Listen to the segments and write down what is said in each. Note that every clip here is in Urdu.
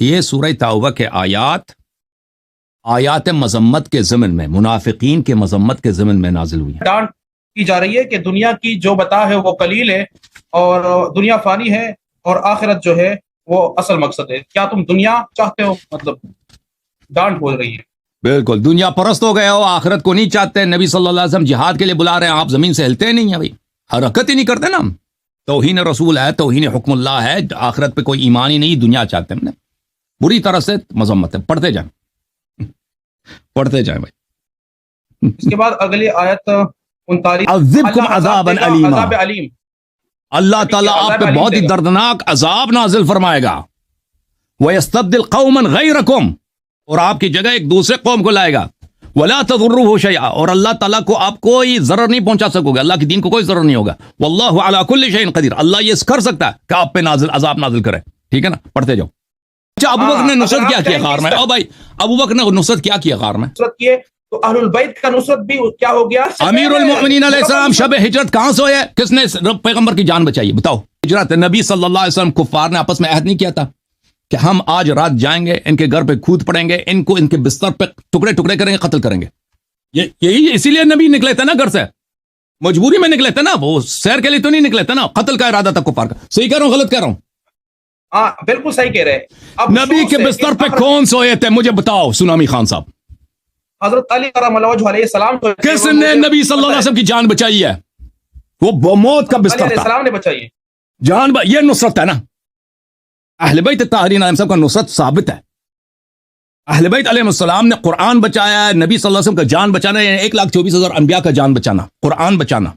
کہ یہ سورہ توبہ کے آیات مذمت کے ضمن میں، منافقین کے مذمت کے ضمن میں نازل ہوئی ہیں۔ ڈانٹ کی جا رہی ہے کہ دنیا کی جو بتا ہے وہ قلیل ہے، اور دنیا فانی ہے، اور آخرت جو ہے وہ اصل مقصد ہے۔ کیا تم دنیا چاہتے ہو؟ مطلب ڈانٹ بول رہی ہے۔ بالکل، دنیا پرست ہو گئے ہو، آخرت کو نہیں چاہتے۔ نبی صلی اللہ علیہ وسلم جہاد کے لیے بلا رہے ہیں، آپ زمین سے ہلتے نہیں ہیں بھائی، حرکت ہی نہیں کرتے نا۔ توہین رسول ہے، توہین حکم اللہ ہے، آخرت پہ کوئی ایمان ہی نہیں، دنیا چاہتے ہیں۔ بری طرح سے مذمت ہے۔ پڑھتے جائیں بھائی۔ اس کے بعد اگلی آیت 39، عذبکم عذابا علیما، عذاب علیم، اللہ تعالیٰ آپ پہ بہت ہی دردناک عذاب نازل فرمائے گا۔ وَيَسْتَبْدِلْ قَوْمًا غَيْرَكُمْ، اور آپ کی جگہ ایک دوسرے قوم کو لائے گا۔ وَلَا تَضُرُّهُ شَيْئًا، اور اللہ تعالیٰ کو آپ کوئی ضرر نہیں پہنچا سکو گے، اللہ کے دین کو کوئی ضرر نہیں ہوگا۔ وَاللَّهُ عَلَى كُلِّ شَيْءٍ قَدِيرٌ، اللہ یہ کر سکتا ہے کہ آپ پہ عذاب نازل کرے۔ ٹھیک ہے نا، پڑھتے جاؤ۔ اچھا، ابو بکر نے نصرت کیا کیا غار میں؟ او بھائی، ابو بکر نے نصرت کیا کیا غار میں؟ نصرت کیے تو اہل البیت کا نصرت بھی کیا ہو گیا؟ امیر المؤمنین علیہ السلام شب ہجرت کہاں سوئے؟ کس نے پیغمبر کی جان بچائی؟ بتاؤ۔ ہجرت، نبی صلی اللہ علیہ وسلم کفار نے آپس میں عہد نہیں کیا تھا کہ ہم آج رات جائیں گے، ان کے گھر پہ کھود پڑیں گے، ان کو ان کے بستر پہ ٹکڑے ٹکڑے کریں گے، قتل کریں گے؟ یہی اسی لیے نبی نکلے تھے نا گھر سے، مجبوری میں نکلے تھے نا، وہ سیر کے لیے تو نہیں نکلے تھے نا، قتل کا ارادہ تھا کفار کا۔ صحیح کہہ رہا ہوں غلط کہہ رہا ہوں؟ ہاں بالکل صحیح کہہ رہے ہیں۔ نبی کے بستر پہ کون سوئے تھے مجھے بتاؤ سنامی خان صاحب؟ حضرت علی کرم اللہ وجہہ علیہ السلام۔ کس نے نبی صلی اللہ علیہ وسلم کی جان بچائی ہے؟ وہ موت کا بستر علیہ تھا، السلام نے بچائی ہے۔ یہ نصرت ہے نا۔ اہل بیت الطاہرین علیہم سب کا نصرت ثابت ہے۔ اہل بیت علیہ السلام نے قرآن بچایا ہے، نبی صلی اللہ علیہ وسلم کا جان بچانا، یعنی 1,24,000 انبیاء کا جان بچانا، قرآن بچانا،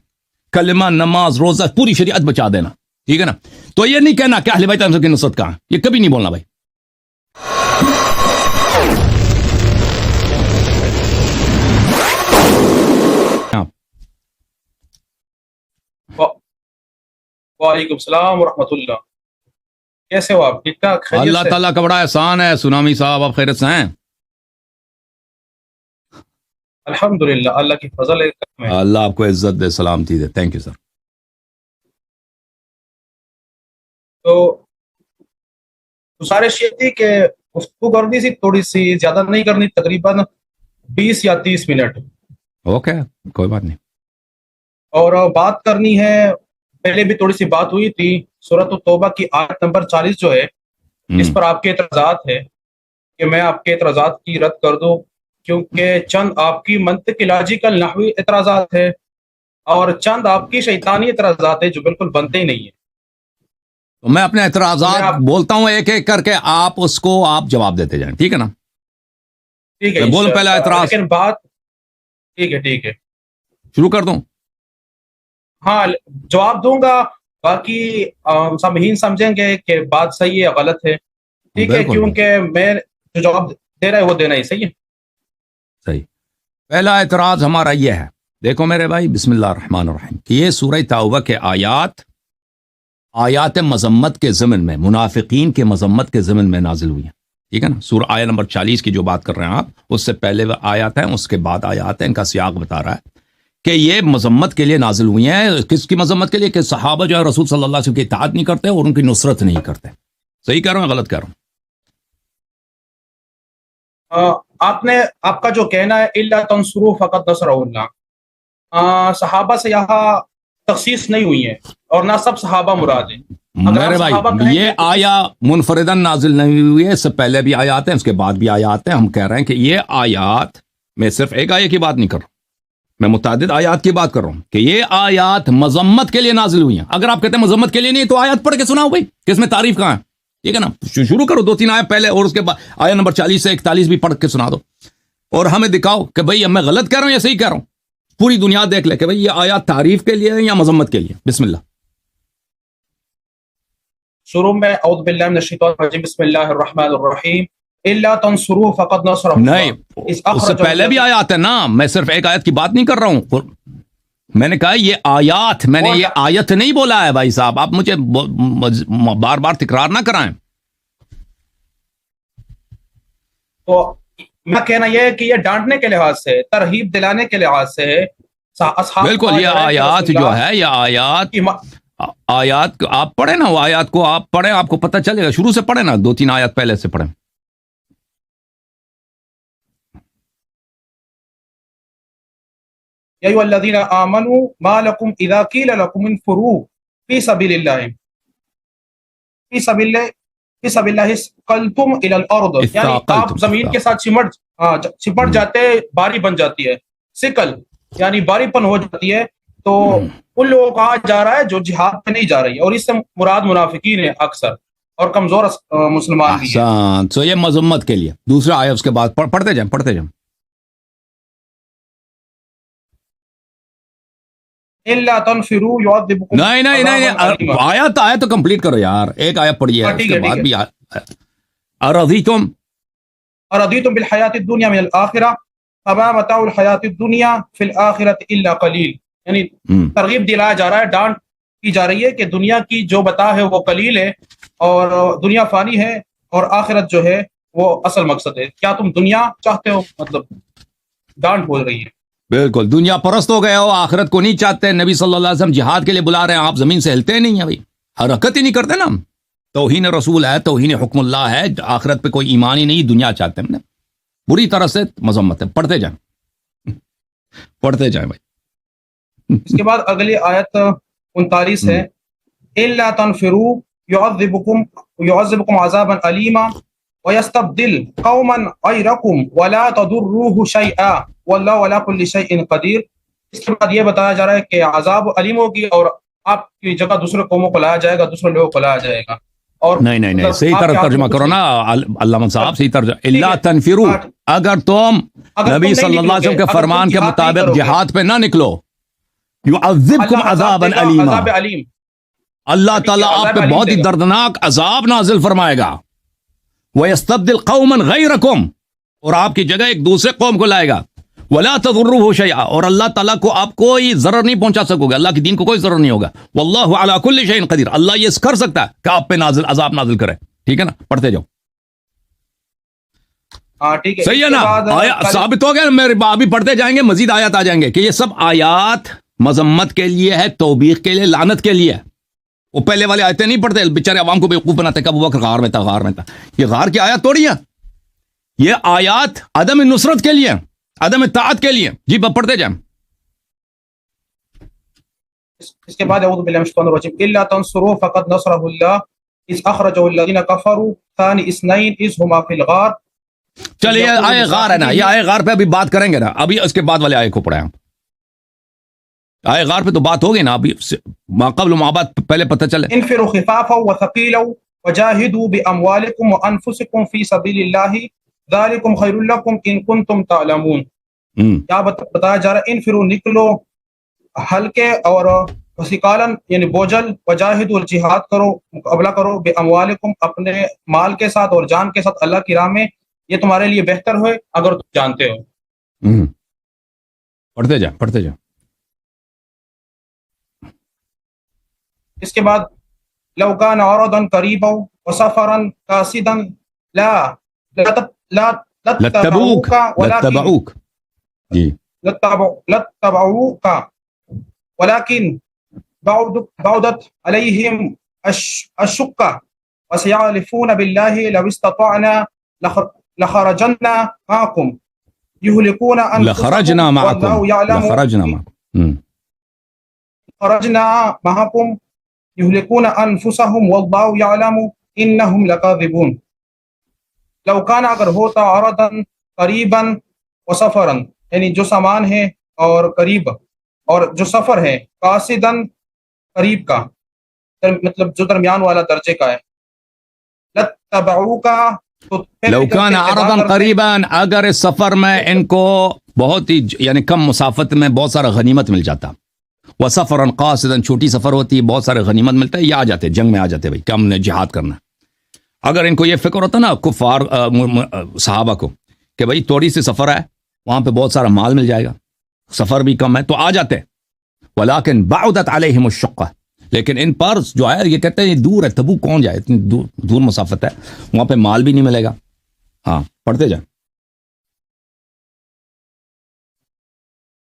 کلمہ، نماز، روزہ، پوری شریعت بچا دینا۔ ٹھیک ہے نا؟ تو یہ نہیں کہنا کہ اہل بیت علیہ السلام کی نصرت کہاں، یہ کبھی نہیں بولنا بھائی۔ وعلیکم السلام ورحمۃ اللہ، کیسے ہو آپ؟ ٹھیک ٹھاک؟ اللہ تعالیٰ کا بڑا احسان ہے۔ سنامی صاحب آپ خیریت سے ہیں؟ الحمدللہ، اللہ کی فضل ہے۔ اللہ آپ کو عزت دے، سلامتی دے۔ Thank you sir. تو گزارش یہ تھی کہ گفتگو کرنی سی، تھوڑی سی زیادہ نہیں کرنی، تقریباً 20 یا 30 منٹ۔ اوکے، کوئی بات نہیں۔ اور بات کرنی ہے، پہلے بھی تھوڑی سی بات ہوئی تھی، سورۃ التوبہ کی آیت نمبر 40 جو ہے، اس پر آپ کے اعتراضات ہے کہ میں آپ کے اعتراضات کی رد کر دوں، کیونکہ چند آپ کی منطقی لاجیکل نحوی اعتراضات ہے، اور چند آپ کی شیطانی اعتراضات ہے جو بالکل بنتے ہی نہیں ہیں۔ تو میں اپنے اعتراضات بولتا ہوں ایک ایک کر کے، آپ اس کو جواب دیتے جائیں، ٹھیک ہے نا؟ ٹھیک ہے، بول پہلا اعتراض، لیکن بات ٹھیک ہے شروع کر دوں؟ ہاں جواب دوں گا، باقی سامعین سمجھیں گے کہ بات صحیح ہے یا غلط ہے، ٹھیک ہے؟ کیونکہ میں جو جواب دے رہا ہے وہ دینا ہی صحیح ہے۔ صحیح۔ پہلا اعتراض ہمارا یہ ہے، دیکھو میرے بھائی، بسم اللہ الرحمن الرحیم، کہ یہ سورہ توبہ کے آیات مذمت کے ضمن میں، منافقین کے مذمت کے ضمن میں نازل ہوئی ہیں، ٹھیک ہے نا؟ سورہ آیت نمبر 40 کی جو بات کر رہے ہیں آپ، اس سے پہلے آیات ہیں، اس کے بعد آیات ہیں، ان کا سیاق بتا رہا ہے کہ یہ مذمت کے لیے نازل ہوئی ہیں۔ کس کی مذمت کے لیے؟ کہ صحابہ جو ہے رسول صلی اللہ علیہ وسلم کی اطاعت نہیں کرتے اور ان کی نصرت نہیں کرتے۔ صحیح کہہ رہا ہوں یا غلط کہہ رہا ہوں؟ آپ کا جو کہنا ہے الا تنصروا فقد نصرہ اللہ، صحابہ سے یہاں تخصیص نہیں ہوئی ہے، اور نہ سب صحابہ مراد ہیں۔ میرے بھائی، یہ آیا منفردن نازل نہیں ہوئی ہے، اس سے پہلے بھی آیات ہیں، اس کے بعد بھی آیات ہیں۔ ہم کہہ رہے ہیں کہ یہ آیات، میں صرف ایک آیت کی بات نہیں کر رہا، میں متعدد آیات کی بات کر رہا ہوں کہ یہ آیات مذمت کے لیے نازل ہوئی ہیں۔ اگر آپ کہتے ہیں مذمت کے لیے نہیں تو آیات پڑھ کے سناؤ بھائی، کہ اس میں تعریف کہاں ہے؟ ٹھیک ہے نا؟ شروع کرو 2-3 آیت پہلے، اور اس کے بعد آیت نمبر 40 سے 41 بھی پڑھ کے سنا دو، اور ہمیں دکھاؤ کہ بھائی اب میں غلط کہہ رہا ہوں یا صحیح کہہ رہا ہوں۔ پوری دنیا دیکھ لے کہ بھائی یہ آیات تعریف کے لیے ہے یا مذمت کے لیے۔ بسم اللہ۔ شروع میں اعوذ باللہ من الشیطان الرجیم، بسم اللہ الرحمن الرحیم، الا تنصروا فقد نصرہ اللہ۔ نہیں، اس سے پہلے بھی آیات ہے نا، میں صرف ایک آیت کی بات نہیں کر رہا ہوں، میں نے کہا یہ آیات، میں نے یہ آیت نہیں بولا ہے بھائی صاحب، آپ مجھے بار بار تکرار نہ کرائیں۔ تو میں کہنا یہ ہے کہ یہ ڈانٹنے کے لحاظ سے، ترہیب دلانے کے لحاظ سے ہے۔ بالکل، یہ آیات جو ہے، یہ آیات آیات آپ پڑھیں نا، وہ آیات کو آپ پڑھیں، آپ کو پتہ چلے گا. شروع سے پڑھیں نا، 2-3 آیات پہلے سے پڑھیں. یا ایھا الذین آمنوا ما لکم اذا قیل لکم انفروا فی سبیل اللہ فی سبیل اللہ فی سبیل اللہ قلتم الی الارض، یعنی آپ زمین کے ساتھ چمٹ جاتے، باری بن جاتی ہے. سکل یعنی باری پن ہو جاتی ہے. تو ان لوگوں کو کہا جا رہا ہے جو جہاد پہ نہیں جا رہی ہے، اور اس سے مراد منافقین ہیں اکثر، اور کمزور مسلمان بھی ہیں. احسان. تو یہ مذمت کے لیے. دوسرا آیا اس کے بعد پڑھتے جائیں پڑھتے جائیں. الا تنفروا يعذبكم نہیں آیت تو کمپلیٹ کرو یار. ایک آیت پڑھی ہے، اس کے بعد بھی ارضیتم ارضیتم بالحیات الدنیا من الآخرہ فما متاع الحیات الدنیا فی الآخرۃ الا قلیل. یعنی ترغیب دلایا جا رہا ہے، ڈانٹ کی جا رہی ہے کہ دنیا کی جو بتا ہے وہ قلیل ہے، اور دنیا فانی ہے، اور آخرت جو ہے وہ اصل مقصد ہے. کیا تم دنیا چاہتے ہو؟ مطلب ڈانٹ بول رہی ہے. بالکل دنیا پرست ہو گئے ہو، آخرت کو نہیں چاہتے. نبی صلی اللہ علیہ وسلم جہاد کے لیے بلا رہے ہیں، آپ زمین سے ہلتے نہیں ہیں بھائی، حرکت ہی نہیں کرتے نا. توہین رسول ہے، توہین حکم اللہ ہے، آخرت پہ کوئی ایمان ہی نہیں، دنیا چاہتے ہیں. بری طرح سے مذمت ہے. پڑھتے جائیں پڑھتے جائیں بھائی. اس کے بعد اگلی آیت 39 ہے، الا تنفروا يعذبكم عذابا علیما ويستبدل قوما غيركم ولا تضروه شيئا والله على كل شيء قدیر. اس کے بعد یہ بتایا جا رہا ہے کہ عذاب علیم ہوگی، اور آپ کی جگہ دوسرے قوموں کو لایا جائے گا، دوسرے لوگوں کو لایا جائے گا. اور نہیں صحیح طرح ترجمہ کرو نا علامہ صاحب، صحیح ترجمہ. الا تنفروا، اگر تم نبی صلی اللہ علیہ وسلم کے فرمان کے مطابق جہاد پہ نہ نکلو، یعذبکم عذابا علیما، اللہ تعالیٰ آپ پہ بہت ہی دردناک عذاب نازل فرمائے گا. وَيَسْتَبْدِلْ قَوْمًا غَيْرَكُمْ، اور آپ کی جگہ ایک دوسرے قوم کو لائے گا. وَلَا تَضُرُّهُ شَيْئًا، اور اللہ تعالیٰ کو آپ کوئی ضرر نہیں پہنچا سکو گے، اللہ کی دین کو کوئی ضرر نہیں ہوگا. وَاللَّهُ عَلَى كُلِّ شَيْءٍ قَدِيرٌ، اللہ یہ کر سکتا ہے کہ آپ پہ عذاب نازل کرے. ٹھیک ہے نا، پڑھتے جاؤ. صحیح ہے نا، آیا ثابت ہو گیا. میرے ابھی پڑھتے جائیں گے، مزید آیات آ جائیں گے کہ یہ سب آیات مذمت کے لیے ہے، توبیخ کے لیے، لعنت کے لیے. وہ پہلے والے آیتیں نہیں پڑھتے، بیچارے عوام کو بیوقوف بناتے. کب وہ غار میں تھا. یہ غار کی آیات توڑی ہے، یہ آیات عدم نصرت کے لیے، عدم اطاعت کے لیے. جی پڑھتے جائیں. اس کے بعد اعوذ باللہ من الشیطان الرجیم الا تنصروا فقد نصرہ اللہ اذ اخرجہ الذین کفروا ثانی اثنین اذ ہما فی الغار. چلیے آئے غار ہے نا، یہ آئے غار پہ ابھی بات کریں گے نا. ابھی اس کے بعد والے آئے کو پڑھیں. آئے غار پہ تو بات ہوگی نا، ابھی ما قبل ما بعد پہلے پتہ چلے. انفروا خفافا وثقیلا وجاہدوا باموالکم وانفسکم فی سبیل اللہ ذالکم خیر لکم ان کنتم تعلمون. کیا بتایا جا رہا ہے؟ انفروا، نکلو، ہلکے اور وثقالا یعنی بوجھل، وجاہدوا جہاد کرو، مقابلہ کرو، باموالکم اپنے مال کے ساتھ اور جان کے ساتھ اللہ کی راہ میں، یہ تمہارے لیے بہتر ہوئے اگر تم جانتے ہو. پڑھتے جائیں پڑھتے جائیں. اس کے بعد لو كان عرضا قريبا وسفرا قاصدا لاتبعوك ولكن بعدت عليهم الشقة وسيحلفون بالله لو استطعنا لخرجنا معكم يهلكون أنفسهم والله يعلم خرجنا معكم يهلكون انفسهم والله يعلم انهم لكاذبون. لو كان اگر ہوتا عرضا قریبا وسفرا، یعنی جو سامان ہے اور قریب، اور جو سفر ہے قاصدا قریب کا، مطلب جو درمیان والا درجے کا ہے. لتبعوک، لو كان عرضا قریبا، اگر اس سفر میں ان کو بہت ہی یعنی کم مسافت میں بہت سارا غنیمت مل جاتا. وسفرا قاصدا، چھوٹی سفر ہوتی ہے، بہت سارے غنیمت ملتا ہے، یہ آ جاتے جنگ میں آ جاتے بھائی کہ ہم نے جہاد کرنا. اگر ان کو یہ فکر ہوتا نا کفار صحابہ کو کہ بھائی تھوڑی سی سفر ہے، وہاں پہ بہت سارا مال مل جائے گا، سفر بھی کم ہے، تو آ جاتے. ولکن بعدت علیہم الشقہ، لیکن ان پر جو ہے یہ کہتے ہیں یہ دور ہے، تبوک کون جائے، اتنی دور مسافت ہے، وہاں پہ مال بھی نہیں ملے گا. ہاں پڑھتے جائیں.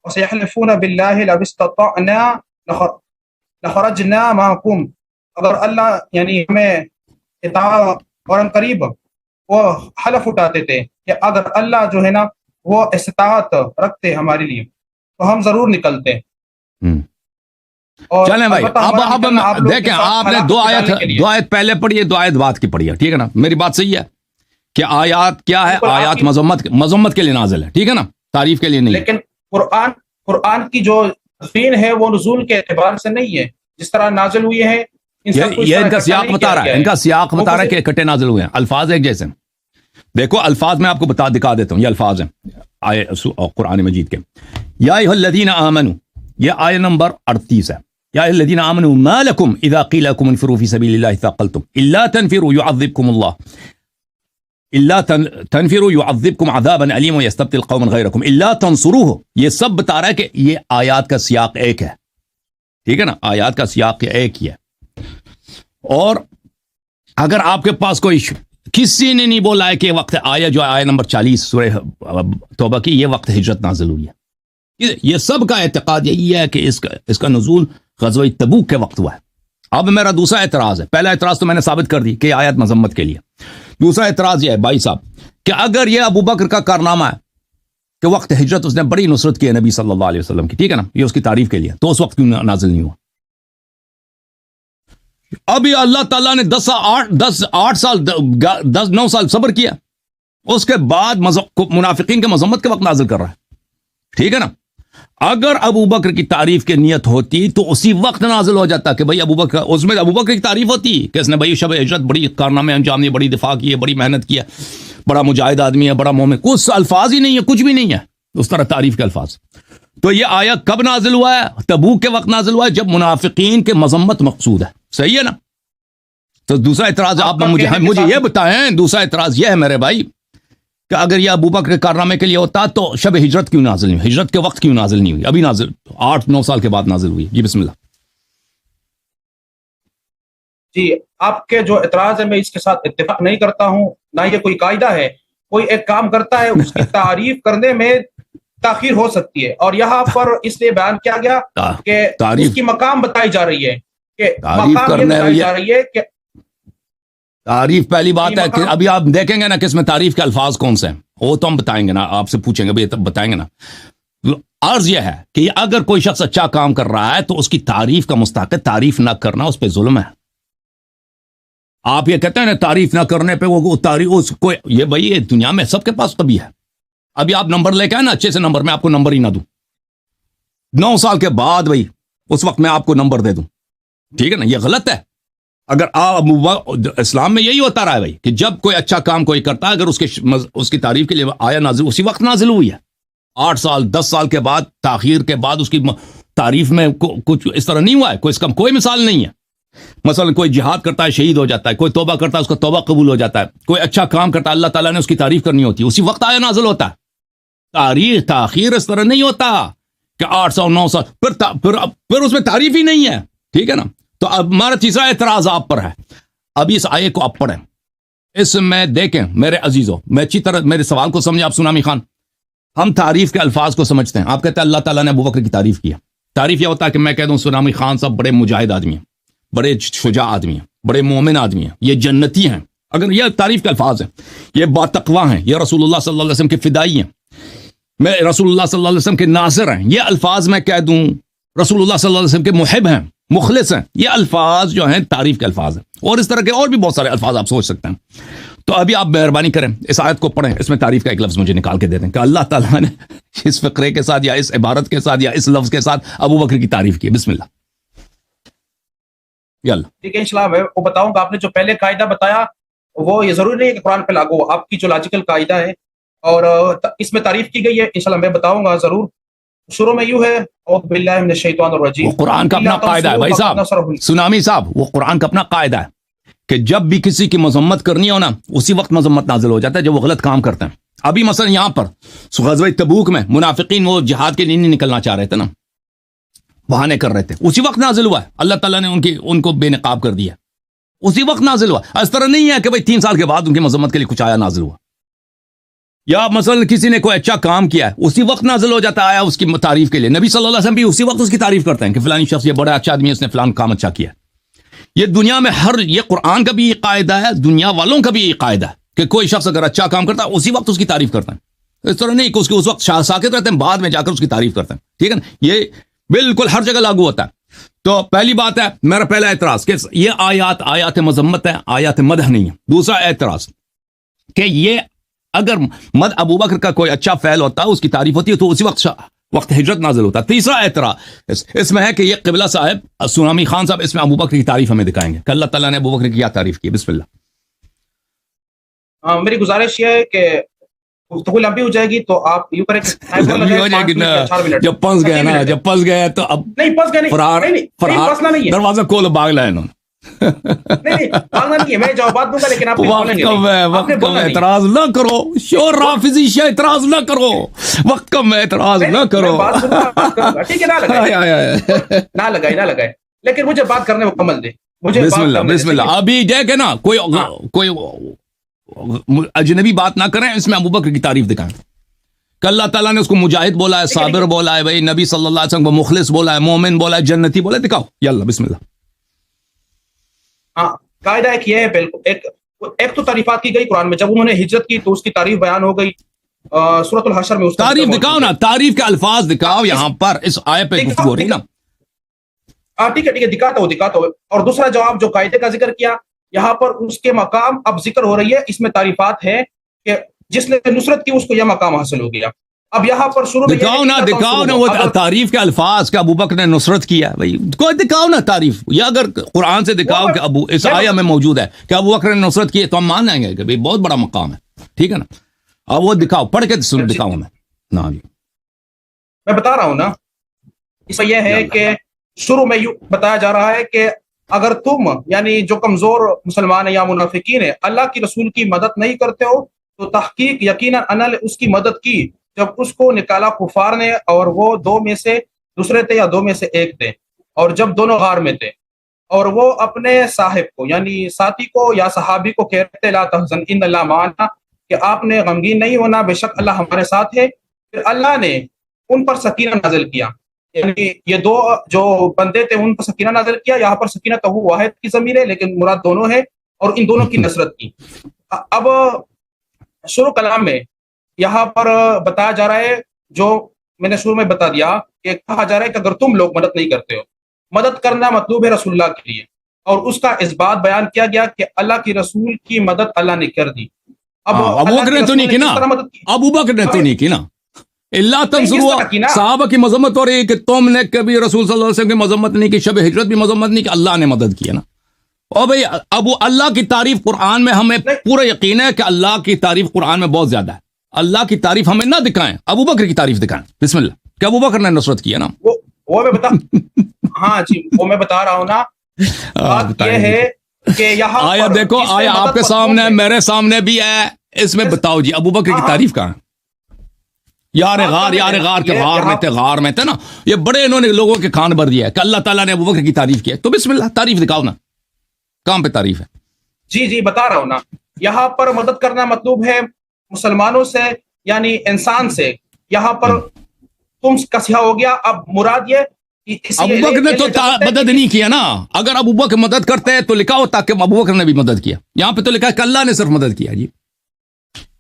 وسيحلفون بالله لو استطعنا لخرجنا معكم، اگر اللہ یعنی ہمیں اطاعت، اور ان قریب وہ حلف اٹھاتے تھے کہ اگر اللہ جو ہے نا وہ استطاعت رکھتے ہمارے لیے تو ہم ضرور نکلتے. اور چلیں بھائی، البتہ اب ہمارا نکلنا آپ لوگوں دیکھیں، کے ساتھ آپ نے ہلاکت دو میں ڈالنے کے لیے. آیت پہلے پڑھی ہے، دو آیت بعد کی پڑھی ہے، ٹھیک ہے نا؟ میری بات صحیح ہے کہ آیات کیا ہے؟ بالکل، آپ آیات کی- مذمت کے لیے نازل ہے، ٹھیک ہے نا؟ تعریف کے لیے نہیں. لیکن قرآن کی جو دین ہے وہ نزول کے اعتبار سے نہیں ہے. جس طرح نازل ہوئی ہے ان سب کو اس یہ طرح ان کا اکٹھا سیاق نہیں بتا کیا رہا ہے، گیا ان کا سیاق بتا رہا ہے کہ مفسر- اکٹھے نازل ہوئے ہیں، الفاظ ایک جیسے ہیں. دیکھو الفاظ میں آپ کو دکھا دیتا ہوں، یہ الفاظ ہیں قرآن مجید کے. یا ایھا الذین آمنوا، یہ آیت نمبر 38 ہے. یا ایھا الذین آمنوا ما لکم اذا قیل لکم انفروا فی سبیل اللہ ثاقلتم الا تنفروا يعذبکم اللہ الا تنفروا يعذبکم عذابا علیما ویستبدل قوما غیرکم الا تنصروه. یہ سب بتا رہا ہے کہ یہ آیات کا سیاق ایک ہے، ٹھیک ہے نا؟ آیات کا سیاق ایک ہی ہے. اور اگر آپ کے پاس کوئی کسی نے نہیں بولا ہے کہ وقت آیا، جو آیا نمبر 40 سورہ توبہ کی، یہ وقت ہجرت نازل ہوئی ہے. یہ سب کا اعتقاد یہی ہے کہ اس کا نزول غزوہ تبوک کے وقت ہوا ہے. اب میرا دوسرا اعتراض ہے، پہلا اعتراض تو میں نے ثابت کر دی کہ یہ آیت مذمت کے لیے. دوسرا اعتراض یہ ہے بھائی صاحب کہ اگر یہ ابو بکر کا کارنامہ ہے کہ وقت ہجرت اس نے بڑی نصرت کی ہے نبی صلی اللہ علیہ وسلم کی، ٹھیک ہے نا؟ یہ اس کی تعریف کے لیے، تو اس وقت کیوں نازل نہیں ہوا؟ ابھی اللہ تعالیٰ نے 9 سال صبر کیا، اس کے بعد منافقین کے مذمت کے وقت نازل کر رہا ہے، ٹھیک ہے نا؟ اگر ابو بکر کی تعریف کی نیت ہوتی تو اسی وقت نازل ہو جاتا کہ بھئی ابو بکر، اس میں ابو بکر کی تعریف ہوتی کہ اس نے بھئی شب ہجرت بڑی کارنامے انجام دیے، بڑی دفاع کی ہے، بڑی محنت کی ہے، بڑا مجاہد آدمی ہے، بڑا مومن. کچھ الفاظ ہی نہیں ہے، کچھ بھی نہیں ہے اس طرح تعریف کے الفاظ. تو یہ آیا کب نازل ہوا ہے؟ تبوک کے وقت نازل ہوا ہے، جب منافقین کے مذمت مقصود ہے. صحیح ہے نا؟ تو دوسرا اعتراض آپ مجھے یہ بتائیں، دوسرا اعتراض یہ ہے میرے بھائی کہ اگر یہ ابو بکر کے کارنامے کے لیے ہوتا تو شب ہجرت کیوں نازل نہیں ہوئی؟ ہجرت کے وقت کیوں نازل نہیں ہوئی؟ ابھی نازل 8-9 سال کے بعد نازل ہوئی. جی بسم اللہ. جی، آپ کے جو اعتراض ہے میں اس کے ساتھ اتفاق نہیں کرتا ہوں، نہ یہ کوئی قاعدہ ہے. کوئی ایک کام کرتا ہے، اس کی تعریف کرنے میں تاخیر ہو سکتی ہے، اور یہاں پر اس لیے بیان کیا گیا کہ اس کی مقام بتائی جا رہی ہے، کہ مقام یہ بتائی جا رہی ہے کہ تعریف پہلی بات ہے کہ ابھی آپ دیکھیں گے نا کہ اس میں تعریف کے الفاظ کون سے ہیں، وہ تو ہم بتائیں گے نا، آپ سے پوچھیں گے تب بتائیں گے نا. عرض یہ ہے کہ اگر کوئی شخص اچھا کام کر رہا ہے تو اس کی تعریف کا مستحق ہے، تعریف نہ کرنا اس پہ ظلم ہے. آپ یہ کہتے ہیں نا تعریف نہ کرنے پہ وہ تعریف اس کو، یہ بھائی یہ دنیا میں سب کے پاس کبھی ہے. ابھی آپ نمبر لے کے آئے نا اچھے سے نمبر، میں آپ کو نمبر ہی نہ دوں 9 سال کے بعد، بھائی اس وقت میں آپ کو نمبر دے دوں، ٹھیک ہے نا؟ یہ غلط ہے. اگر آپ اسلام میں یہی ہوتا رہا ہے بھائی کہ جب کوئی اچھا کام کوئی کرتا ہے، اگر اس کی تعریف کے لیے آیا نازل اسی وقت نازل ہوئی ہے. 8 سال 10 سال کے بعد تاخیر کے بعد اس کی تعریف میں کچھ اس طرح نہیں ہوا ہے. کوئی اس کا کوئی مثال نہیں ہے. مثلا کوئی جہاد کرتا ہے شہید ہو جاتا ہے، کوئی توبہ کرتا ہے اس کا توبہ قبول ہو جاتا ہے، کوئی اچھا کام کرتا ہے اللہ تعالیٰ نے اس کی تعریف کرنی ہوتی ہے، اسی وقت آیا نازل ہوتا ہے. تاریخ تاخیر اس طرح نہیں ہوتا کہ 800 9 سال پھر اس میں تعریف ہی نہیں ہے، ٹھیک ہے نا؟ تو اب ہمارا تیسرا اعتراض آپ پر ہے. ابھی اس آیے کو آپ پڑھیں، اس میں دیکھیں میرے عزیزوں، میں اچھی طرح میرے سوال کو سمجھیں آپ سنامی خان. ہم تعریف کے الفاظ کو سمجھتے ہیں. آپ کہتے ہیں اللہ تعالیٰ نے ابو بکر کی تعریف کی ہے. تعریف یہ ہوتا ہے کہ میں کہہ دوں سنامی خان صاحب بڑے مجاہد آدمی ہیں، بڑے شجاع آدمی ہیں، بڑے مومن آدمی ہیں، یہ جنتی ہیں. اگر یہ تعریف کے الفاظ ہیں، یہ باتقوا ہیں، یہ رسول اللہ صلی اللہ علیہ وسلم کے فدائی ہیں، میں رسول اللہ صلی اللہ علیہ وسلم کے ناصر ہیں، یہ الفاظ میں کہہ دوں رسول اللہ صلی اللہ علیہ وسلم کے محب ہیں، مخلص ہیں، یہ الفاظ جو ہیں تعریف کے الفاظ ہیں. اور اس طرح کے اور بھی بہت سارے الفاظ آپ سوچ سکتے ہیں. تو ابھی آپ مہربانی کریں اس آیت کو پڑھیں، اس میں تعریف کا ایک لفظ مجھے نکال کے دے دیں کہ اللہ تعالیٰ نے اس فقرے کے ساتھ یا اس عبارت کے ساتھ یا اس لفظ کے ساتھ ابو بکر کی تعریف کی. بسم اللہ. یلا ٹھیک ہے انشاءاللہ میں وہ بتاؤں گا. آپ نے جو پہلے قاعدہ بتایا وہ یہ ضروری نہیں ہے کہ قرآن پہ لاگو ہو، آپ کی جو لاجیکل قاعدہ ہے اور اس میں تعریف کی گئی ہے انشاءاللہ میں بتاؤں گا ضرور. شروع میں یوں ہے اعوذ باللہ من الشیطان الرجیم، وہ قرآن کا اپنا قاعدہ ہے بھائی صاحب، سنامی صاحب، وہ قرآن کا اپنا قاعدہ ہے کہ جب بھی کسی کی مذمت کرنی ہو نا اسی وقت مذمت نازل ہو جاتا ہے جب وہ غلط کام کرتے ہیں. ابھی مثلا یہاں پر غزوہ تبوک میں منافقین وہ جہاد کے لیے نہیں نکلنا چاہ رہے تھے نا، بہانے کر رہے تھے، اسی وقت نازل ہوا ہے. اللہ تعالیٰ نے ان کو بے نقاب کر دیا، اسی وقت نازل ہوا. اس طرح نہیں ہے کہ بھئی 3 سال کے بعد ان کی مذمت کے لیے کچھ آیا نازل ہوا. یا مثلا کسی نے کوئی اچھا کام کیا ہے اسی وقت نازل ہو جاتا ہے اس کی تعریف کے لیے. نبی صلی اللہ علیہ وسلم بھی اسی وقت اس کی تعریف کرتے ہیں کہ فلانی شخص یہ بڑا اچھا آدمی ہے, اس نے فلان کام اچھا کیا. یہ دنیا میں یہ قرآن کا بھی یہ قاعدہ ہے, دنیا والوں کا بھی یہ قاعدہ ہے کہ کوئی شخص اگر اچھا کام کرتا ہے اسی وقت اس کی تعریف کرتا ہے. اس طرح نہیں کہ اس وقت ساکت رہتے ہیں, بعد میں جا کر اس کی تعریف کرتے ہیں. ٹھیک ہے نا, یہ بالکل ہر جگہ لاگو ہوتا ہے. تو پہلی بات ہے میرا پہلا اعتراض کہ یہ آیات مذمت ہے, آیات مدح نہیں ہے. دوسرا اعتراض کہ یہ اگر ابو بکر کا کوئی اچھا فعل ہوتا ہے اس کی تعریف ہوتی ہے تو اسی وقت ہجرت نازل ہوتا ہے. تیسرا اعتراض اس میں ہے کہ یہ قبلہ صاحب سونامی خان صاحب اس میں ابو بکر کی تعریف ہمیں دکھائیں گے کہ اللہ تعالیٰ نے ابو بکر کی کیا تعریف کی. بسم اللہ. میری گزارش یہ ہے کہ گفتگو لمبی ہو جائے گی تو آپ یوں کریں جب پھنس گئے نا, جب پھنس گئے تو اب نہیں پھنس گئے, فرار دروازہ کھول بھاگ لائے انہوں نے. میں جوابات دوں گا لیکن آپ وقت کم ہے, اعتراض نہ کرو. شور رافضی شاہ اعتراض نہ کرو, وقت کم ہے, اعتراض نہ کرو. ٹھیک ہے نہ لگائے لیکن مجھے بات کرنے مکمل دے. بسم اللہ. ابھی دیکھے نا کوئی اجنبی بات نہ کریں, اس میں ابو بکر کی تعریف دکھائیں کہ اللہ تعالیٰ نے اس کو مجاہد بولا ہے, صابر بولا ہے, بھائی نبی صلی اللہ علیہ وسلم کو مخلص بولا ہے, مومن بولا ہے, جنتی بولا ہے. دکھاؤ یاللہ بسم اللہ. ہاں قاعدہ ایک یہ ہے, بالکل ایک تو تعریفات کی گئی قرآن میں, جب انہوں نے ہجرت کی تو اس کی تعریف بیان ہو گئی سورۃ الحشر میں. اس تعریف دکھاؤ نا, تعریف کے الفاظ دکھاؤ یہاں پر اس آیت پہ گفتگو ہو رہی نا. ٹھیک ہے دکھاتا ہوں. اور دوسرا جواب جو قاعدے کا ذکر کیا یہاں پر اس کے مقام اب ذکر ہو رہی ہے, اس میں تعریفات ہے کہ جس نے نصرت کی اس کو یہ مقام حاصل ہو گیا. اب یہاں پر شروع میں دکھاؤ نا وہ تعریف کے الفاظ کہ ابو بکر نے نصرت کیا بھائی, کوئی دکھاؤ نا تعریف. یا اگر قرآن سے دکھاؤ کہ اس آیہ میں موجود ہے کہ ابو بکر نے نصرت کی تو ہم مان لیں گے کہ بھائی بہت بڑا مقام ہے. ٹھیک ہے نا, اب وہ دکھاؤ, پڑھ کے دکھاؤ میں. میں بتا رہا ہوں نا, اس میں یہ ہے کہ شروع میں بتایا جا رہا ہے کہ اگر تم یعنی جو کمزور مسلمان ہیں یا منافقین ہیں اللہ کی رسول کی مدد نہیں کرتے ہو تو تحقیق یقیناً انہوں نے اس کی مدد کی جب اس کو نکالا کفار نے, اور وہ دو میں سے دوسرے تھے یا دو میں سے ایک تھے, اور جب دونوں غار میں تھے, اور وہ اپنے صاحب کو یعنی ساتھی کو یا صحابی کو کہتے لا تحزن ان اللہ معنا, کہ آپ نے غمگین نہیں ہونا, بے شک اللہ ہمارے ساتھ ہے. پھر اللہ نے ان پر سکینہ نازل کیا, یعنی یہ دو جو بندے تھے ان پر سکینہ نازل کیا. یہاں پر سکینہ تو وہ واحد کی ضمیر ہے لیکن مراد دونوں ہے, اور ان دونوں کی نصرت کی. اب شروع کلام میں یہاں پر بتایا جا رہا ہے, جو میں نے شروع میں بتا دیا کہ کہا جا رہا ہے کہ اگر تم لوگ مدد نہیں کرتے ہو, مدد کرنا مطلوب ہے رسول اللہ کے لیے, اور اس کا اس بات بیان کیا گیا کہ اللہ کی رسول کی مدد اللہ نے کر دی. ابو بکر نے تو نہیں کی نا, ابو بکر نے تو نہیں کی نا. اللہ تنصروا, صحابہ کی مذمت ہو رہی ہے کہ تم نے کبھی رسول صلی اللہ علیہ وسلم کی مذمت نہیں کی, شب ہجرت بھی مذمت نہیں کی, اللہ نے مدد کی ہے نا. اور بھئی اللہ کی تعریف قرآن میں ہمیں پورا یقین ہے کہ اللہ کی تعریف قرآن میں بہت زیادہ ہے. اللہ کی تعریف ہمیں نہ دکھائیں, ابو بکر کی تعریف دکھائیں. بسم اللہ. کہ ابو بکر نے نصرت کی ہے نا, وہ میں بتا ہاں جی وہ میں بتا رہا ہوں نا. بات یہ ہے کہ یہاں آیا دیکھو, آیا آپ کے سامنے, میرے سامنے بھی ہے, اس میں بتاؤ جی ابو بکر کی تعریف کہاں ہے. یار غار کے غار میں تھے نا, یہ بڑے انہوں نے لوگوں کے کان بھر دیا ہے کہ اللہ تعالیٰ نے ابو بکر کی تعریف کی ہے. تو بسم اللہ تعریف دکھاؤ نا, کہاں پہ تعریف ہے. جی بتا رہا ہوں نا, یہاں پر مدد کرنا مطلوب ہے مسلمانوں سے یعنی انسان سے. یہاں پر تم کا سیاح ہو گیا. اب مراد یہ ابو بکر نے تو مدد نہیں کیا نا. اگر ابو بکر مدد کرتے تو لکھا ہوتا کہ ابو بکر نے بھی مدد کیا. یہاں پہ تو لکھا ہے کہ اللہ نے صرف مدد کیا. جی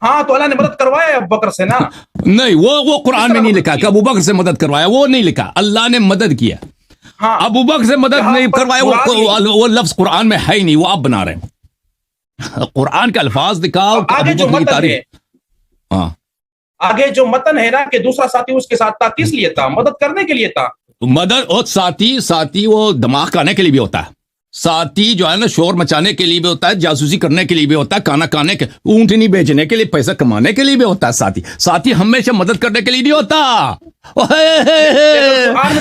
ہاں تو اللہ نے مدد کروایا ابو بکر سے نا. نہیں, وہ قرآن میں نہیں لکھا کہ ابو بکر سے مدد کروایا, وہ نہیں لکھا. اللہ نے مدد کیا. ابو بکر سے مدد نہیں کروایا, وہ لفظ قرآن میں ہے ہی نہیں, وہ آپ بنا رہے ہیں. قرآن کے الفاظ دکھاؤ. آگے جو متن ہے, آگے جو متن ہے نا کہ دوسرا ساتھی اس کے ساتھ تھا, کس لیے تھا؟ مدد کرنے کے لیے تھا. مدد اور ساتھی وہ دماغ کھانے کے لیے بھی ہوتا ہے. ساتھی جو ہے نا شور مچانے کے لیے بھی ہوتا ہے, جاسوسی کرنے کے لیے بھی ہوتا ہے, کھانا کھانے کے, اونٹنی بیچنے کے لیے, پیسہ کمانے کے لیے بھی ہوتا ہے. ساتھی ہمیشہ مدد کرنے کے لیے نہیں ہوتا.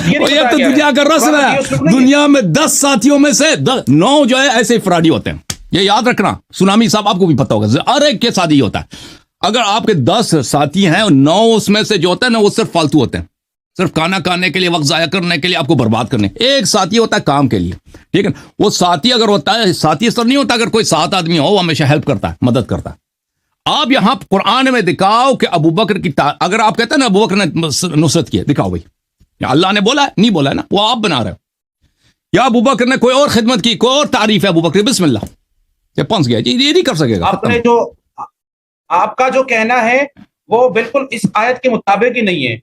یہ تو دنیا کا رسم ہے. دنیا میں 10 ساتھیوں میں سے 9 جو ہے ایسے فراڈی ہوتے ہیں. یہ یاد رکھنا. سونامی صاحب آپ کو بھی پتا ہوگا, ہر ایک کے ساتھ یہ ہوتا ہے. اگر آپ کے 10 ساتھی ہیں اور 9 اس میں سے جو ہوتا ہے نا وہ صرف فالتو ہوتے ہیں, صرف کھانا کھانے کے لیے, وقت ضائع کرنے کے لیے, آپ کو برباد کرنے. ایک ساتھی ہوتا ہے کام کے لیے. ٹھیک ہے, وہ ساتھی اگر ہوتا ہے, ساتھی اس طرح نہیں ہوتا. اگر کوئی 7 آدمی ہو وہ ہمیشہ ہیلپ کرتا ہے, مدد کرتا ہے. آپ یہاں قرآن میں دکھاؤ کہ ابو بکر کی اگر آپ کہتے ہیں نا ابو بکر نے نصرت کی ہے، دکھاؤ بھائی، یا اللہ نے بولا ہے؟ نہیں بولا ہے نا، وہ آپ بنا رہے ہو. یا ابو بکر نے کوئی اور خدمت کی، کوئی اور تعریف ہے ابو بکر، بسم اللہ، یہ پہنچ گیا جی، یہ نہیں کر سکے گا. آپ نے جو آپ کا جو کہنا ہے وہ بالکل اس آیت کے مطابق ہی نہیں ہے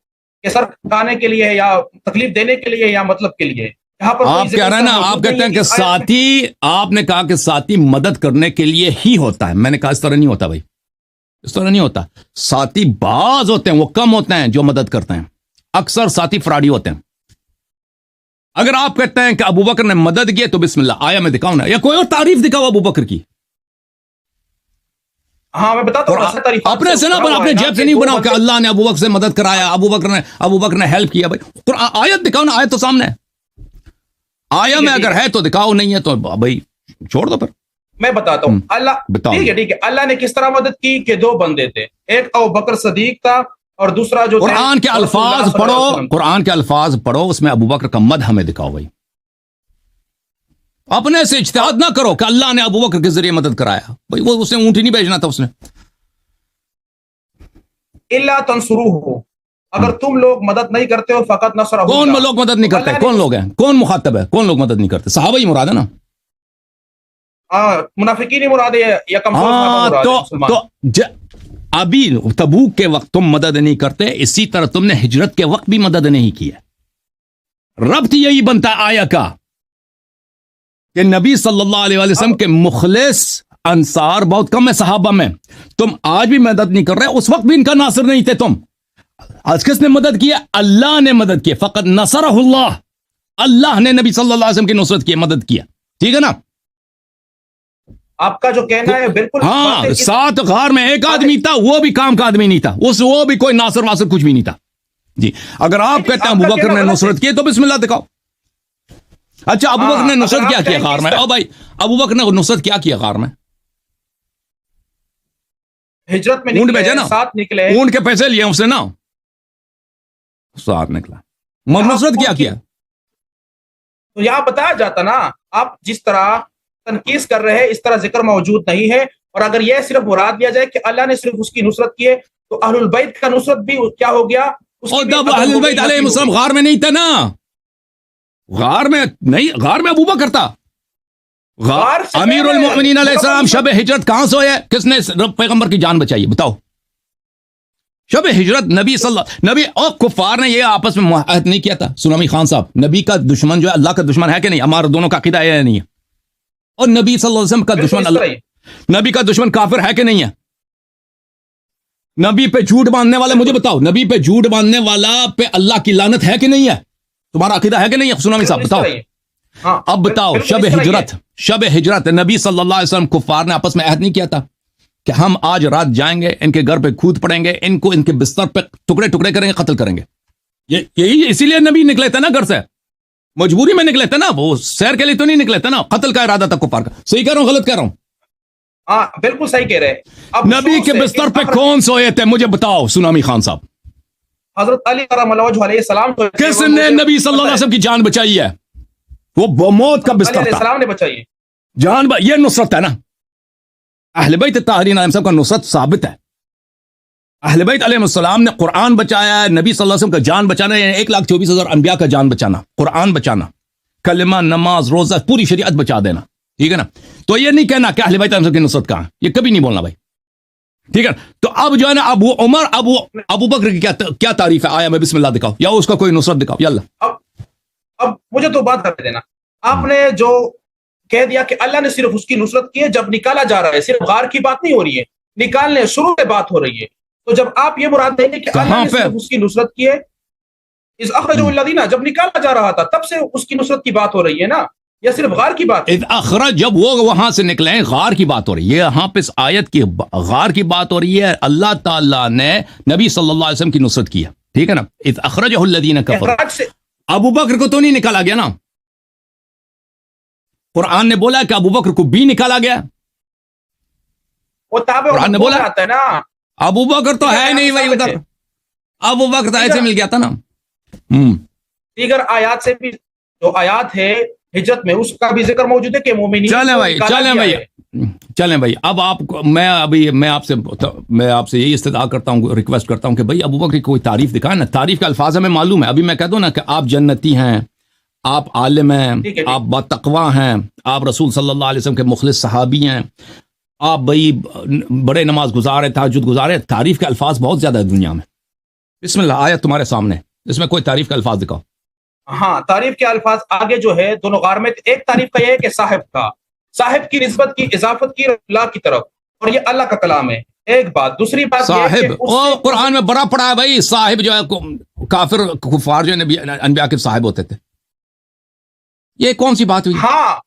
کہ سر کھانے کے لیے یا تکلیف دینے کے لیے یا مطلب کے لیے. یہاں پر آپ کہہ رہے ہیں نا، آپ کہتے ہیں کہ ساتھی، آپ نے کہا کہ ساتھی مدد کرنے کے لیے ہی ہوتا ہے. میں نے کہا اس طرح نہیں ہوتا بھائی، اس طرح نہیں ہوتا. ساتھی بعض ہوتے ہیں، وہ کم ہوتے ہیں جو مدد کرتے ہیں، اکثر ساتھی فراڈی ہوتے ہیں. اگر آپ کہتے ہیں کہ ابو بکر نے مدد کی تو بسم اللہ، آیا میں دکھاؤں نا، یا کوئی اور تعریف دکھاؤ ابو بکر کی. ہاں میں بتاتا ہوں، اپنے سے نہ بنا، اپنے جیب سے نہیں بناؤ کہ اللہ نے ابو بکر سے مدد کرایا، ابو بکر نے ہیلپ کیا. بھائی آیت دکھاؤ نا، آیت تو سامنے ہے. آیا میں اگر ہے تو دکھاؤ، نہیں ہے تو بھائی چھوڑ دو. پھر میں بتاتا ہوں. اللہ ٹھیک ہے، اللہ نے کس طرح مدد کی کہ دو بندے تھے، ایک ابو بکر صدیق تھا اور دوسرا جو قرآن کے الفاظ پڑھو، قرآن کے الفاظ پڑھو، اس میں ابو بکر کا مدح ہمیں دکھاؤ بھائی. اپنے سے اجتہاد نہ کرو کہ اللہ نے ابو بکر کے ذریعے مدد کرایا. بھائی وہ اس نے اونٹی نہیں بھیجنا تھا اس نے. الا تنصروہ، اگر تم لوگ مدد نہیں کرتے ہو فقط نصرہ. کون لوگ مدد نہیں کرتے؟ کون لوگ ہیں؟ کون مخاطب ہے؟ کون لوگ مدد نہیں کرتے؟ صحابہ ہی مراد ہے نا. منافقین ہی مراد ہے یا کمزور صحابہ مراد ہے. ابھی تبوک کے وقت تم مدد نہیں کرتے، اسی طرح تم نے ہجرت کے وقت بھی مدد نہیں کی ہے. ربط یہی بنتا ہے آیا کا کہ نبی صلی اللہ علیہ وسلم کے مخلص انصار بہت کم ہے صحابہ میں. تم آج بھی مدد نہیں کر رہے، اس وقت بھی ان کا ناصر نہیں تھے تم. آج کس نے مدد کی ہے؟ اللہ نے مدد کی. فقط نصرہ اللہ، اللہ نے نبی صلی اللہ علیہ وسلم کی نصرت کی، مدد کیا. ٹھیک ہے نا؟ آپ کا جو کہنا ہے بالکل. ہاں، 7 غار میں ایک آدمی تھا، وہ بھی کام کا آدمی نہیں تھا، وہ بھی کوئی ناصر واسر کچھ بھی نہیں تھا جی. اگر آپ کہتے ہیں ابو بکر نے نصرت کی تو بسم اللہ دکھاؤ. اچھا ابو بکر نے نصرت کیا کیا غار میں؟ او بھائی ابو بکر نے نصرت کیا کیا غار میں؟ ہجرت میں اونٹ بھیجا نا، ساتھ نکلے، اونٹ کے پیسے لیے اس نے نا، ساتھ نکلا. نصرت کیا کیا؟ تو یہاں بتایا جاتا نا، آپ جس طرح تنقید کر رہے ہیں اس طرح ذکر موجود نہیں ہے. اور اگر یہ صرف مراد لیا جائے کہ اللہ نے صرف اس کی نصرت کی ہے تو اہل البیت کا نصرت بھی کیا ہو گیا؟ اہل البیت علیہ السلام غار میں نہیں تھا نا، غار میں نہیں، غار میں ابو بکر تھا. امیر المؤمنین علیہ السلام شب ہجرت کہاں سوئے؟ کس نے پیغمبر کی جان بچائی؟ بتاؤ. شب ہجرت نبی نبی اور کفار نے یہ آپس میں معاہد نہیں کیا تھا؟ سنامی خان صاحب، نبی کا دشمن جو ہے اللہ کا دشمن ہے کہ نہیں؟ ہمارا دونوں کا عقیدہ ہے نہیں ہے؟ اور نبی صلی اللہ علیہ وسلم کا دشمن اللہ، نبی کا دشمن کافر ہے کہ نہیں ہے؟ نبی پہ جھوٹ باندھنے والا، مجھے بتاؤ، نبی پہ جھوٹ باندھنے والا پہ اللہ کی لعنت ہے کہ نہیں ہے؟ تمہارا عقیدہ ہے کہ نہیں ہے سنامی صاحب؟ بتاؤ. اب بتاؤ، شب ہجرت نبی صلی اللہ علیہ وسلم کفار نے آپس میں عہد نہیں کیا تھا کہ ہم آج رات جائیں گے، ان کے گھر پہ کھود پڑیں گے، ان کو ان کے بستر پہ ٹکڑے ٹکڑے کریں گے، قتل کریں گے؟ یہی اسی لیے نبی نکلے تھے نا گھر سے، مجبوری میں نکلے تھے نا، وہ سیر کے لیے تو نہیں نکلے تھے نا. قتل کا ارادہ تھا کفار کا. صحیح کہہ رہا ہوں غلط کہہ رہا ہوں؟ ہاں بالکل صحیح کہہ رہے. نبی کے بستر پہ کون سوئے تھے مجھے بتاؤ سنامی خان صاحب؟ حضرت علی کرم اللہ وجہہ علیہ السلام. کس نے نبی صلی اللہ علیہ وسلم کی جان بچائی ہے؟ وہ موت کا بستر تھا، السلام نے بچائی جان. یہ نصرت ہے نا. اہل بیت طاہرین علیہم سب کا نصرت ثابت ہے. اہل بیت علیہ السلام نے قرآن بچایا ہے، نبی صلی اللہ علیہ وسلم کا جان بچانا، یعنی 1,24,000 انبیاء کا جان بچانا، قرآن بچانا، کلمہ، نماز، روزہ، پوری شریعت بچا دینا. ٹھیک ہے نا؟ تو یہ نہیں کہنا کہ اہل بیت علیہ السلام کی نصرت کہاں، یہ کبھی نہیں بولنا بھائی. ٹھیک ہے. تو اب جو ہے نا ابو بکر کی کیا تعریف ہے؟ آیا میں بسم اللہ دکھاؤ، یا اس کا کوئی نصرت دکھاؤ. یلا اب مجھے تو بات کر دینا. آپ نے جو کہہ دیا کہ اللہ نے صرف اس کی نصرت کی ہے جب نکالا جا رہا ہے، صرف غار کی بات نہیں ہو رہی ہے، نکالنے شروع میں بات ہو رہی ہے. تو جب آپ یہ مراد نہیں کہ اللہ نے صرف اس کی نصرت کی ہے، اس اخرجہ الذین، جب نکالا جا رہا تھا تب سے اس کی نصرت کی بات ہو رہی ہے نا، یا صرف غار کی بات؟ اخرج جب وہ وہاں سے نکلے، غار کی بات ہو رہی ہے. یہاں پہ اس آیت کی غار کی بات ہو رہی ہے. اللہ تعالیٰ نے نبی صلی اللہ علیہ وسلم کی نصرت کی ہے. ٹھیک ہے نا؟ اذ اخرجہ الذین کفروا. ابو بکر کو تو نہیں نکالا گیا نا، قرآن نے بولا کہ ابو بکر کو بھی نکالا گیا. قرآن نے بولا آتا ہے نا، ابو بکر تو ہے نہیں بھائی ادھر، ابو بکر تو ایسے مل گیا تھا نا. دیگر آیات سے بھی جو آیات ہے ہجرت میں اس کا بھی ذکر موجود ہے کہ مومنین چلیں کو بھائی نکالا چلیں گیا بھائی ہے۔ چلیں بھائی اب آپ میں آپ سے یہی استدعا کرتا ہوں، ریکویسٹ کرتا ہوں کہ بھائی ابو بکر کی کوئی تعریف دکھائیں نا، تعریف کے الفاظ ہمیں معلوم ہے، ابھی میں کہہ دوں نا کہ آپ جنتی ہیں، آپ عالم ہیں، ٹھیک ہے، آپ باتقوا ہیں، آپ رسول صلی اللہ علیہ وسلم کے مخلص صحابی ہیں، آپ بھائی بڑے نماز گزارے، تہجد گزارے، تعریف کے الفاظ بہت زیادہ ہے دنیا میں۔ بسم اللہ، آیت تمہارے سامنے، اس میں کوئی تعریف کے الفاظ دکھاؤ۔ ہاں تعریف کے الفاظ آگے جو ہے دونوں غار میں، ایک تعریف کا یہ ہے کہ صاحب کی نسبت کی، اضافت کی اللہ کی طرف، اور یہ اللہ کا کلام ہے، ایک بات۔ دوسری بات یہ ہے صاحب کہ اس سے قرآن میں بڑا پڑا ہے بھائی، صاحب جو ہے کافر کفار جو نبی انبیاء کے صاحب ہوتے تھے، یہ کون سی بات ہوئی؟ ہاں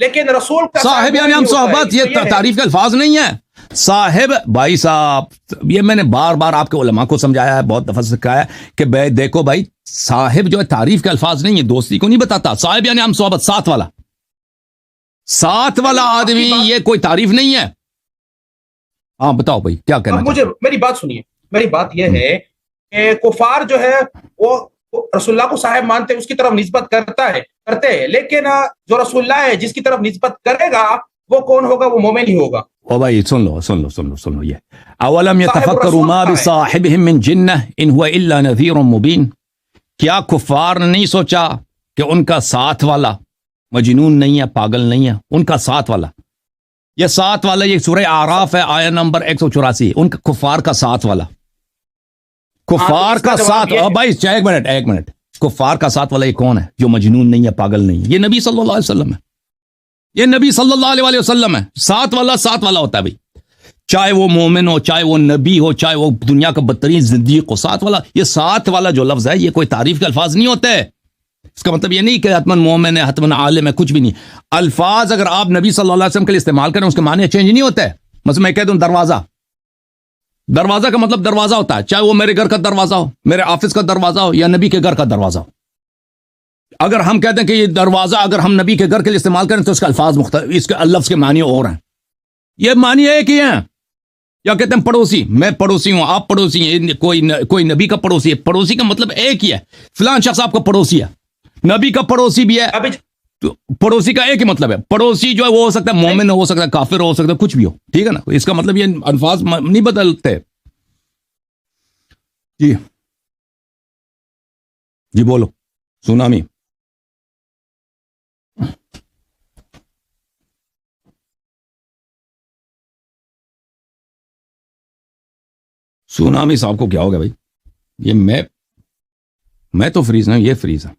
لیکن رسول کا صاحب یعنی ہم صحبت، یہ تعریف کے الفاظ نہیں ہے۔ صاحب بھائی صاحب، یہ میں نے بار بار آپ کے علماء کو سمجھایا ہے، بہت دفعہ سے کہا ہے کہ بھائی دیکھو بھائی، صاحب جو ہے تعریف کے الفاظ نہیں ہے، دوستی کو نہیں بتاتا۔ صاحب یعنی ہم صحبت، ساتھ والا آدمی، یہ کوئی تعریف نہیں ہے۔ ہاں بتاؤ بھائی کیا کہنا اب مجھے میری بات سنیے، میری بات یہ ہے کہ کفار جو ہے وہ رسول اللہ کو صاحب مانتے ہیں، اس کی طرف نسبت کرتے ہیں، لیکن جو رسول اللہ ہے جس کی طرف نسبت کرے گا وہ کون ہوگا؟ وہ مومن ہی ہوگا۔ او بھائی سن لو یہ اولم یتفکروا رسول ما کا ہے۔ بصاحبهم من جنہ ان هو الا نذیر مبین، کیا کفار نے نہیں سوچا کہ ان کا ساتھ والا مجنون نہیں ہے، پاگل نہیں ہے، ان کا ساتھ والا، یہ ساتھ والا، یہ سورہ اعراف ہے، آیت نمبر 184، ان کا کفار کا ساتھ والا، کفار کا ساتھ، او بھائی ایک منٹ، کفار کا ساتھ والا یہ کون ہے جو مجنون نہیں ہے، پاگل نہیں ہے؟ یہ نبی صلی اللہ علیہ وسلم ہے، یہ نبی صلی اللہ علیہ وسلم ہے۔ ساتھ والا ہوتا ہے بھائی، چاہے وہ مومن ہو، چاہے وہ نبی ہو، چاہے وہ دنیا کا بدترین زندیق ہو، ساتھ والا، یہ ساتھ والا جو لفظ ہے یہ کوئی تعریف کے الفاظ نہیں ہوتے۔ اس کا مطلب یہ نہیں کہ حتمن مومن ہے، حتمن عالم ہے، کچھ بھی نہیں۔ الفاظ اگر آپ نبی صلی اللہ علیہ وسلم کے لیے استعمال کریں اس کے معنی چینج نہیں ہوتے۔ مثلا میں کہہ دوں دروازہ کا مطلب دروازہ ہوتا ہے، چاہے وہ میرے گھر کا دروازہ ہو، میرے آفس کا دروازہ ہو، یا نبی کے گھر کا دروازہ ہو۔ اگر ہم کہتے ہیں کہ یہ دروازہ اگر ہم نبی کے گھر کے لیے استعمال کریں تو اس کا الفاظ مختلف، اس کے لفظ کے معنی اور ہیں، یہ معنی ایک ہی ہیں۔ یا کہتے ہیں پڑوسی، میں پڑوسی ہوں، آپ پڑوسی ہیں، کوئی نبی کا پڑوسی ہے، پڑوسی کا مطلب ایک ہی ہے، فلان شخص آپ کا پڑوسی ہے، نبی کا پڑوسی بھی ہے، تو پڑوسی کا ایک ہی مطلب ہے۔ پڑوسی جو ہے وہ ہو سکتا ہے مومن ہو سکتا ہے، کافر ہو سکتا ہے، کچھ بھی ہو، ٹھیک ہے نا؟ اس کا مطلب یہ الفاظ نہیں بدلتے۔ جی بولو سونامی۔ سونامی صاحب کو کیا ہو گیا بھائی؟ یہ میں تو فریز ہوں، یہ فریز ہے۔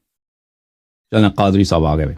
چلیں قادری صاحب آ گئے بھائی۔